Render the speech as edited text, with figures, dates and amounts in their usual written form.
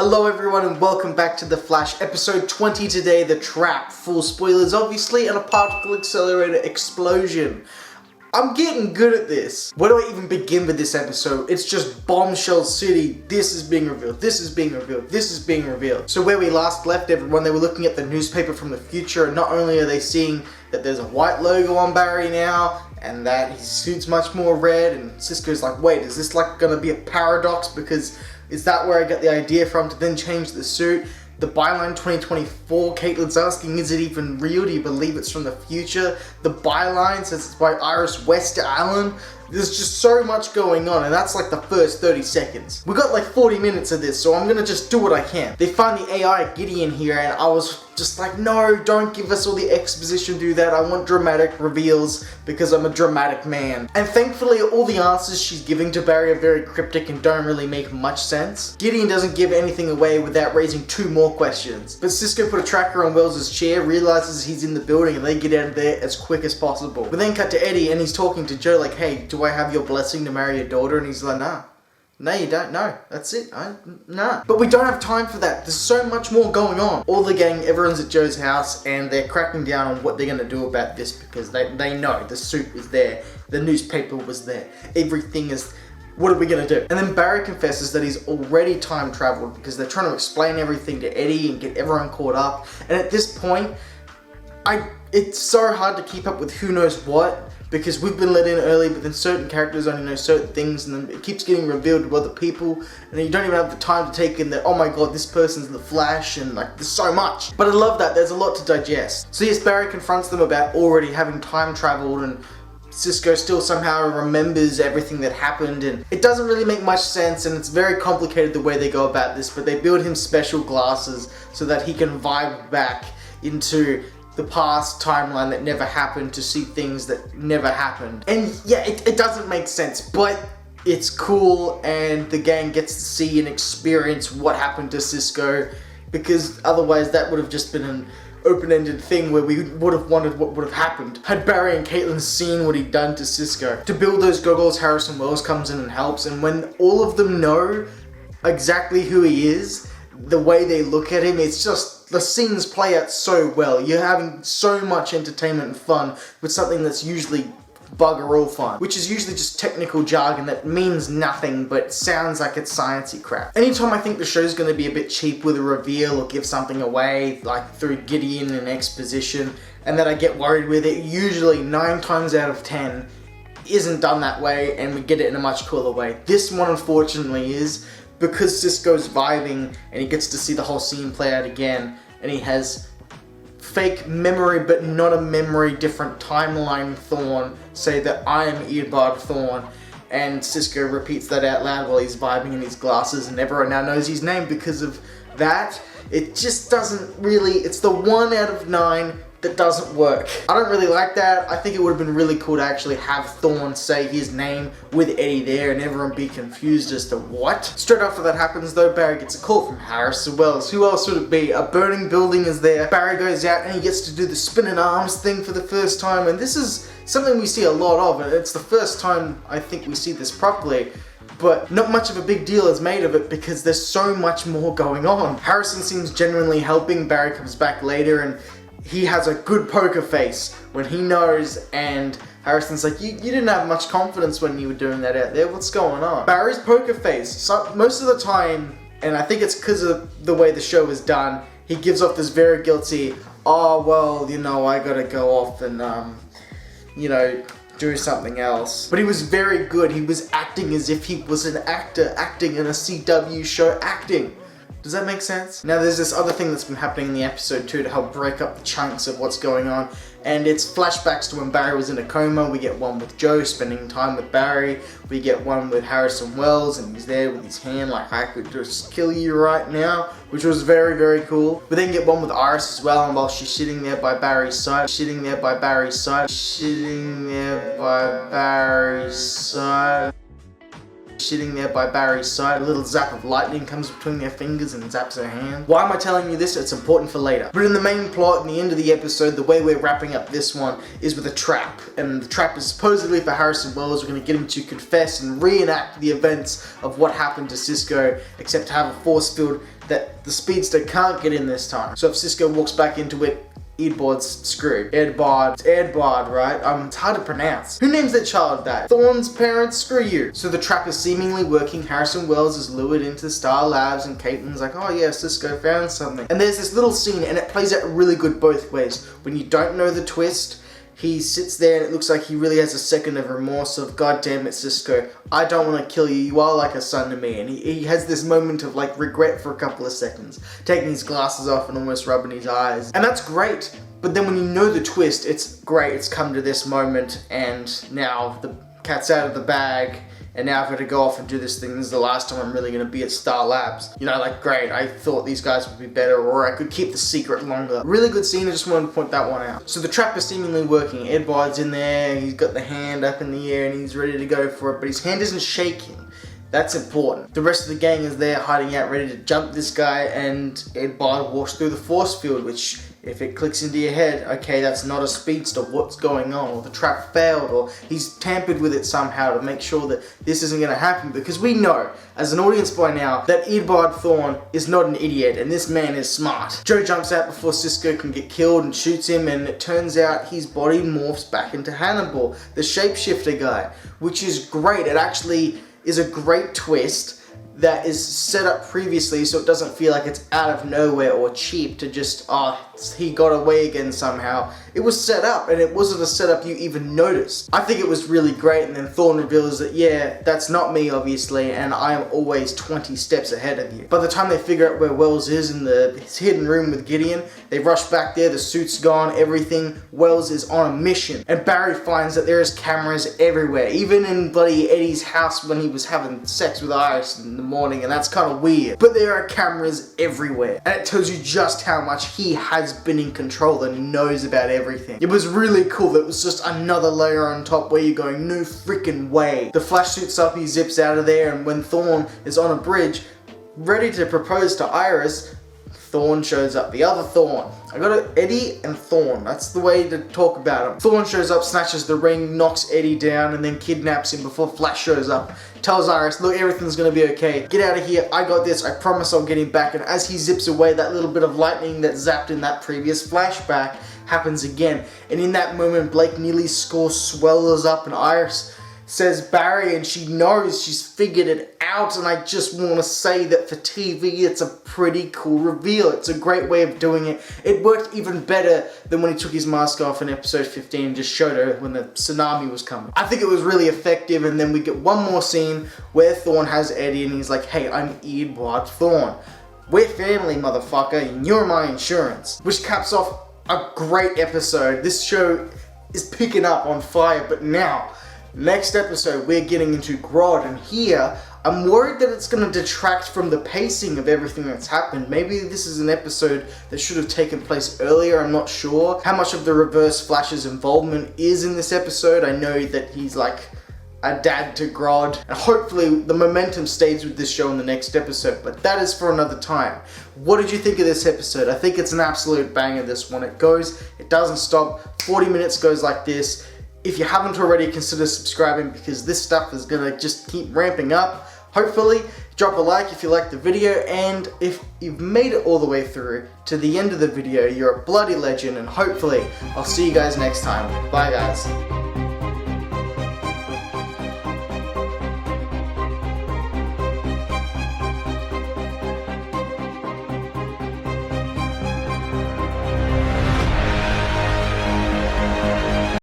Hello everyone and welcome back to The Flash, episode 20 today, The Trap. Full spoilers obviously, and a particle accelerator explosion. I'm getting good at this. Where do I even begin with this episode? It's just bombshell city. This is being revealed, this is being revealed, this is being revealed. So where we last left everyone, they were looking at the newspaper from the future, and not only are they seeing that there's a white logo on Barry now, and that his suit's much more red, and Cisco's like, wait, is this like gonna be a paradox? Because is that where I got the idea from to then change the suit? The byline 2024, Caitlin's asking, is it even real? Do you believe it's from the future? The byline says it's by Iris West Allen. There's just so much going on, and that's like the first 30 seconds. We got like 40 minutes of this, so I'm gonna just do what I can. They find the AI Gideon here, and I was just like, no, don't give us all the exposition, do that. I want dramatic reveals because I'm a dramatic man. And thankfully, all the answers she's giving to Barry are very cryptic and don't really make much sense. Gideon doesn't give anything away without raising two more questions. But Cisco put a tracker on Wells' chair, realizes he's in the building, and they get out of there as quick as possible. We then cut to Eddie, and he's talking to Joe like, hey, do I have your blessing to marry your daughter? And he's like, nah. No, you don't. No, that's it. Nah. But we don't have time for that. There's so much more going on. All the gang, everyone's at Joe's house, and they're cracking down on what they're going to do about this because they know the suit is there, the newspaper was there, everything is. What are we going to do? And then Barry confesses that he's already time traveled because they're trying to explain everything to Eddie and get everyone caught up. And at this point, it's so hard to keep up with who knows what. Because we've been let in early, but then certain characters only know certain things, and then it keeps getting revealed to other people, and you don't even have the time to take in that, oh my god, this person's the Flash, and like, there's so much. But I love that, there's a lot to digest. So yes, Barry confronts them about already having time traveled, and Cisco still somehow remembers everything that happened, and it doesn't really make much sense, and it's very complicated the way they go about this, but they build him special glasses so that he can vibe back into the past timeline that never happened to see things that never happened. And yeah, it doesn't make sense, but it's cool, and the gang gets to see and experience what happened to Cisco, because otherwise that would have just been an open-ended thing where we would have wondered what would have happened had Barry and Caitlin seen what he'd done to Cisco. To build those goggles, Harrison Wells comes in and helps, and when all of them know exactly who he is, the way they look at him, it's just, the scenes play out so well. You're having so much entertainment and fun with something that's usually bugger all fun, which is usually just technical jargon that means nothing but sounds like it's sciencey crap. Anytime I think the show's going to be a bit cheap with a reveal or give something away, like through Gideon and exposition, and that I get worried with it, usually 9 times out of 10 isn't done that way, and we get it in a much cooler way. This one unfortunately is, because Cisco's vibing and he gets to see the whole scene play out again, and he has fake memory but not a memory, different timeline Thorn say that I am Earbud Thorn, and Cisco repeats that out loud while he's vibing in his glasses, and everyone now knows his name because of that. It just doesn't really, it's the 1 out of 9 that doesn't work. I don't really like that. I think it would have been really cool to actually have Thorn say his name with Eddie there and everyone be confused as to what. Straight after that happens though, Barry gets a call from Harrison Wells. Who else would it be? A burning building is there. Barry goes out and he gets to do the spinning arms thing for the first time, and this is something we see a lot of, and it's the first time I think we see this properly. But not much of a big deal is made of it because there's so much more going on. Harrison seems genuinely helping. Barry comes back later and he has a good poker face when he knows, and Harrison's like, you didn't have much confidence when you were doing that out there, what's going on? Barry's poker face, so most of the time, and I think it's because of the way the show is done, he gives off this very guilty, oh well, you know, I gotta go off and, you know, do something else. But he was very good, he was acting as if he was an actor, acting in a CW show, acting. Does that make sense? Now there's this other thing that's been happening in the episode too to help break up the chunks of what's going on, and it's flashbacks to when Barry was in a coma. We get one with Joe spending time with Barry, we get one with Harrison Wells and he's there with his hand like, I could just kill you right now, which was very, very cool. We then get one with Iris as well, and while she's sitting there by Barry's side, sitting there by Barry's side, sitting there by Barry's side. sitting there by Barry's side. A little zap of lightning comes between their fingers and zaps her hand. Why am I telling you this? It's important for later. But in the main plot, in the end of the episode, the way we're wrapping up this one is with a trap. And the trap is supposedly for Harrison Wells. We're going to get him to confess and reenact the events of what happened to Cisco, except to have a force field that the speedster can't get in this time. So if Cisco walks back into it, Edbard's screwed. Edbard. It's Edbard, right? It's hard to pronounce. Who names their child that? Thorne's parents? Screw you. So the trap is seemingly working. Harrison Wells is lured into Star Labs and Caitlin's like, oh yeah, Cisco found something. And there's this little scene and it plays out really good both ways. When you don't know the twist, he sits there and it looks like he really has a second of remorse of, God damn it, Cisco, I don't want to kill you, you are like a son to me. And he has this moment of like regret for a couple of seconds, taking his glasses off and almost rubbing his eyes. And that's great. But then when you know the twist, it's great, it's come to this moment and now the cat's out of the bag. And now I've got to go off and do this thing. This is the last time I'm really going to be at Star Labs. You know, like, great, I thought these guys would be better, or I could keep the secret longer. Really good scene, I just wanted to point that one out. So the trap is seemingly working. Edbard's in there, he's got the hand up in the air and he's ready to go for it, but his hand isn't shaking. That's important. The rest of the gang is there hiding out, ready to jump this guy, and Edbard walks through the force field, which, if it clicks into your head, okay, that's not a speedster, what's going on? Or the trap failed, or he's tampered with it somehow to make sure that this isn't going to happen, because we know, as an audience by now, that Edbard Thorne is not an idiot, and this man is smart. Joe jumps out before Cisco can get killed and shoots him, and it turns out his body morphs back into Hannibal, the shapeshifter guy, which is great. It actually is a great twist that is set up previously so it doesn't feel like it's out of nowhere or cheap to just, oh, he got away again somehow. It was set up, and it wasn't a setup you even noticed. I think it was really great, and then Thorne reveals that, yeah, that's not me, obviously, and I am always 20 steps ahead of you. By the time they figure out where Wells is in his hidden room with Gideon, they rush back there, the suit's gone, everything. Wells is on a mission, and Barry finds that there is cameras everywhere, even in bloody Eddie's house when he was having sex with Iris in the morning, and that's kind of weird. But there are cameras everywhere, and it tells you just how much he has been in control and knows about everything. It was really cool. It was just another layer on top where you're going, no freaking way. The Flash suits up, he zips out of there, and when Thorne is on a bridge, ready to propose to Iris, Thorne shows up. The other Thorne. I got it, Eddie and Thorne. That's the way to talk about him. Thorne shows up, snatches the ring, knocks Eddie down, and then kidnaps him before Flash shows up. Tells Iris, look, everything's gonna be okay. Get out of here, I got this, I promise I'll get him back. And as he zips away, that little bit of lightning that zapped in that previous flashback happens again. And in that moment, Blake Neely's score swells up and Iris says Barry, and she knows, she's figured it out, and I just want to say that for TV it's a pretty cool reveal. It's a great way of doing it. It worked even better than when he took his mask off in episode 15 and just showed her when the tsunami was coming. I think it was really effective, and then we get one more scene where Thorne has Eddie and he's like, hey, I'm Edward Thorne. We're family, motherfucker, and you're my insurance. Which caps off a great episode. This show is picking up on fire, but now, next episode, we're getting into Grodd, and here, I'm worried that it's going to detract from the pacing of everything that's happened. Maybe this is an episode that should have taken place earlier, I'm not sure. How much of the Reverse Flash's involvement is in this episode? I know that he's like a dad to Grodd, and hopefully the momentum stays with this show in the next episode, but that is for another time. What did you think of this episode? I think it's an absolute banger, this one. It goes, it doesn't stop, 40 minutes goes like this. If you haven't already, consider subscribing because this stuff is gonna just keep ramping up. Hopefully, drop a like if you liked the video, and if you've made it all the way through to the end of the video, you're a bloody legend, and hopefully, I'll see you guys next time. Bye guys.